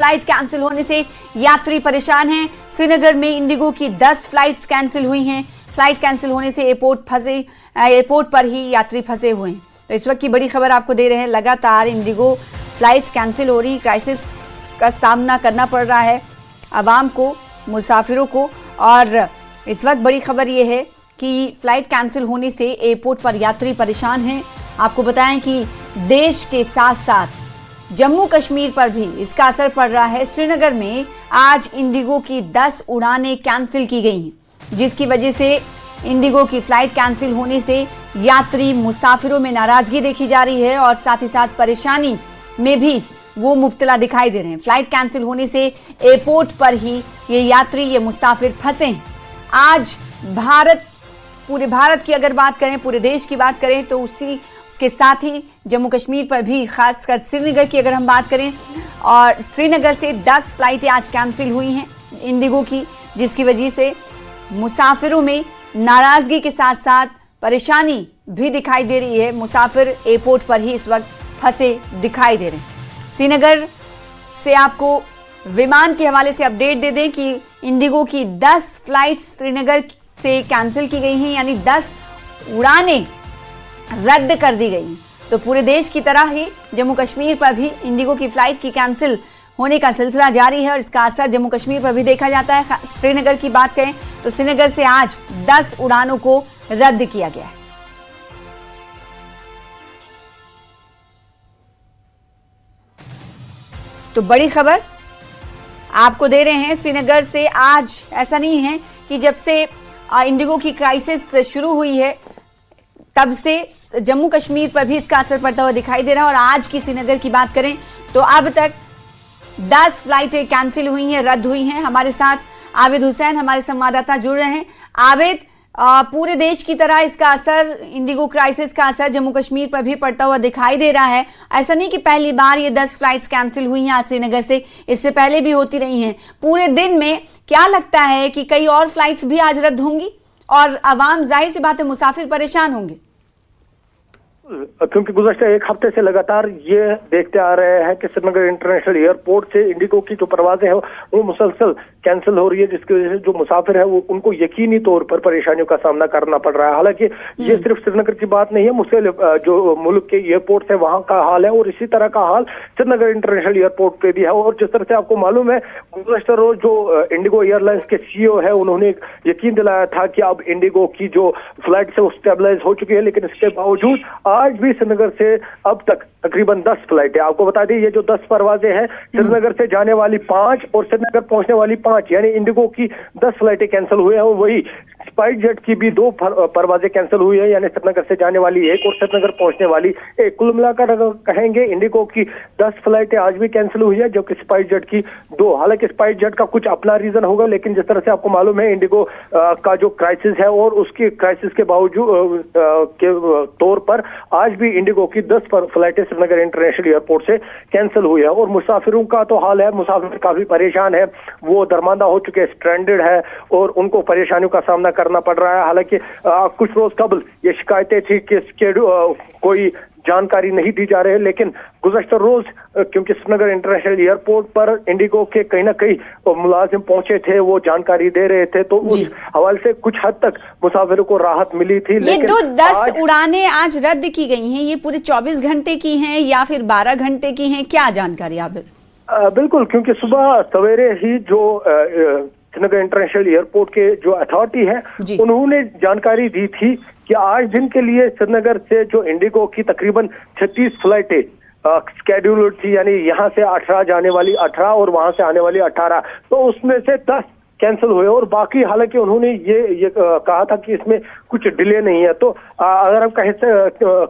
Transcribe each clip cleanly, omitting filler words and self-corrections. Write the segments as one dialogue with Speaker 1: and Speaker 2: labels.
Speaker 1: Flight cancel होने से यात्री परेशान हैं। श्रीनगर में इंडिगो की 10 फ्लाइट्स कैंसिल हुई हैं। फ्लाइट कैंसिल होने से एयरपोर्ट पर ही यात्री फंसे हुए हैं। तो इस वक्त की बड़ी खबर आपको दे रहे हैं। लगातार इंडिगो फ्लाइट्स कैंसिल हो रही, क्राइसिस का सामना करना पड़ रहा है आवाम को, मुसाफिरों को। और इस वक्त बड़ी खबर यह है कि फ्लाइट कैंसिल होने से एयरपोर्ट पर यात्री परेशान हैं। आपको बताएं कि देश के साथ साथ जम्मू कश्मीर पर भी इसका असर पड़ रहा है। श्रीनगर में आज इंडिगो की 10 उड़ानें कैंसिल की गई हैं, जिसकी वजह से इंडिगो की फ्लाइट कैंसिल होने से यात्री मुसाफिरों में नाराजगी देखी जा रही है और साथ ही साथ परेशानी में भी वो मुब्तला दिखाई दे रहे हैं। फ्लाइट कैंसिल होने से एयरपोर्ट पर ही ये यात्री, ये मुसाफिर फंसे हैं। आज पूरे भारत की अगर बात करें, पूरे देश की बात करें, तो उसके साथ ही जम्मू कश्मीर पर भी, खासकर श्रीनगर की अगर हम बात करें, और श्रीनगर से 10 फ्लाइटें आज कैंसिल हुई हैं इंडिगो की, जिसकी वजह से मुसाफिरों में नाराजगी के साथ साथ परेशानी भी दिखाई दे रही है। मुसाफिर एयरपोर्ट पर ही इस वक्त फंसे दिखाई दे रहे हैं। श्रीनगर से आपको विमान के हवाले से अपडेट दे दें कि इंडिगो की 10 फ्लाइट्स श्रीनगर से कैंसिल की गई हैं, यानी 10 उड़ानें रद्द कर दी गई। तो पूरे देश की तरह ही जम्मू कश्मीर पर भी इंडिगो की फ्लाइट की कैंसिल होने का सिलसिला जारी है और इसका असर जम्मू कश्मीर पर भी देखा जाता है। श्रीनगर की बात करें तो श्रीनगर से आज 10 उड़ानों को रद्द किया गया है। तो बड़ी खबर आपको दे रहे हैं। श्रीनगर से आज ऐसा नहीं है कि जब से इंडिगो की क्राइसिस शुरू हुई है तब से जम्मू कश्मीर पर भी इसका असर पड़ता हुआ दिखाई दे रहा है। और आज की श्रीनगर की बात करें तो अब तक 10 फ्लाइटें कैंसिल हुई हैं, रद्द हुई हैं। हमारे साथ आबिद हुसैन, हमारे संवाददाता, जुड़ रहे हैं। आबिद, पूरे देश की तरह इसका असर, इंडिगो क्राइसिस का असर जम्मू कश्मीर पर भी पड़ता हुआ दिखाई दे रहा है। ऐसा नहीं कि पहली बार ये 10 फ्लाइट्स कैंसिल हुई हैं आज श्रीनगर से, इससे पहले भी होती रही हैं। पूरे दिन में क्या लगता है कि कई और फ्लाइट्स भी आज रद्द होंगी और आवाम, जाहिर सी बात है, मुसाफिर परेशान होंगे?
Speaker 2: क्योंकि गुज़श्ता एक हफ्ते से लगातार ये देखते आ रहे हैं कि श्रीनगर इंटरनेशनल एयरपोर्ट से इंडिगो की जो परवाजें हैं वो मुसलसल कैंसिल हो रही है, जिसकी वजह से जो मुसाफिर है वो उनको यकीनी तौर पर परेशानियों का सामना करना पड़ रहा है। हालांकि ये सिर्फ श्रीनगर की बात नहीं है, मुख्तलिफ जो मुल्क के एयरपोर्ट है वहां का हाल है और इसी तरह का हाल श्रीनगर इंटरनेशनल एयरपोर्ट पे भी है। और जिस तरह से आपको मालूम है, गुज़श्ता रोज जो इंडिगो एयरलाइंस के CEO है, उन्होंने यकीन दिलाया था कि अब इंडिगो की जो फ्लाइट है वो स्टेबलाइज हो चुकी है, लेकिन इसके बावजूद आज भी श्रीनगर से अब तक तकरीबन 10 फ्लाइटें, आपको बता दें ये जो 10 परवाजें हैं, श्रीनगर से जाने वाली 5 और श्रीनगर पहुंचने वाली 5, यानी इंडिगो की 10 फ्लाइटें कैंसिल हुई हैं। और वही स्पाइस जेट की भी 2 परवाजें कैंसिल हुई है, यानी श्रीनगर से जाने वाली 1 और श्रीनगर पहुंचने वाली 1। कुल मिलाकर अगर कहेंगे इंडिगो की 10 फ्लाइटें आज भी कैंसिल हुई है, जबकि स्पाइस जेट की 2। हालांकि स्पाइस जेट का कुछ अपना रीजन होगा, लेकिन जिस तरह से आपको मालूम है इंडिगो का जो क्राइसिस है और उसकी क्राइसिस के बावजूद के तौर पर आज भी इंडिगो की 10 फ्लाइटें श्रीनगर इंटरनेशनल एयरपोर्ट से कैंसिल हुई है। और मुसाफिरों का तो हाल है, मुसाफिर काफी परेशान है, वो दरमांदा हो चुके, स्ट्रैंडेड है और उनको परेशानियों का सामना करना पड़ रहा है। हालांकि कुछ रोज कबल ये शिकायतें थी कि कोई जानकारी नहीं दी जा रही है, लेकिन गुज़श्ता रोज क्योंकि श्रीनगर इंटरनेशनल एयरपोर्ट पर इंडिगो के कहीं ना कहीं मुलाजिम पहुंचे थे, वो जानकारी दे रहे थे, तो उस हवाले से कुछ हद तक मुसाफिरों को राहत मिली थी।
Speaker 1: ये
Speaker 2: लेकिन
Speaker 1: जो 10 उड़ानें आज रद्द की गई हैं, ये पूरे 24 घंटे की हैं या फिर 12 घंटे की हैं, क्या जानकारी आबिद?
Speaker 2: बिल्कुल, क्योंकि सुबह सवेरे ही जो श्रीनगर इंटरनेशनल एयरपोर्ट के जो अथॉरिटी है उन्होंने जानकारी दी थी कि आज दिन के लिए श्रीनगर से जो इंडिगो की तकरीबन 36 फ्लाइटें स्केड्यूल्ड थी, यानी यहाँ से 18 जाने वाली 18 और वहां से आने वाली 18, तो उसमें से 10 कैंसिल हुए और बाकी, हालांकि उन्होंने ये कहा था कि इसमें कुछ डिले नहीं है। तो अगर हम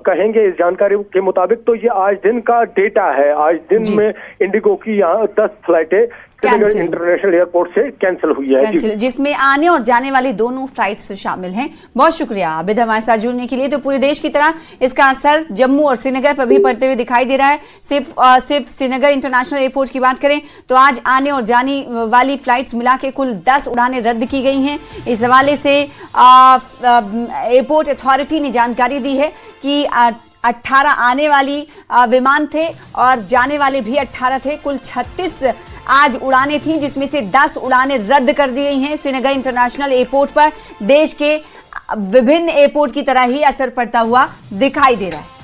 Speaker 2: कहेंगे इस जानकारी के मुताबिक तो ये आज दिन का डेटा है। आज दिन में इंडिगो की यहाँ 10 फ्लाइटें इंटरनेशनल एयरपोर्ट से कैंसिल हुई है,
Speaker 1: जिसमें आने और जाने वाली दोनों फ्लाइट्स शामिल हैं। बहुत शुक्रिया आबिद हमारे साथ जुड़ने के लिए। तो पूरे देश की तरह इसका असर जम्मू और श्रीनगर पर भी पड़ते हुए दिखाई दे रहा है। सिर्फ श्रीनगर इंटरनेशनल एयरपोर्ट की बात करें तो आज आने और जाने वाली फ्लाइट्स मिला के कुल 10 उड़ानें रद्द की गई हैं। इस हवाले से एयरपोर्ट अथॉरिटी ने जानकारी दी है कि 18 आने वाली विमान थे और जाने वाले भी 18 थे। कुल 36 आज उड़ानें थीं, जिसमें से 10 उड़ानें रद्द कर दी गई हैं। श्रीनगर इंटरनेशनल एयरपोर्ट पर देश के विभिन्न एयरपोर्ट की तरह ही असर पड़ता हुआ दिखाई दे रहा है।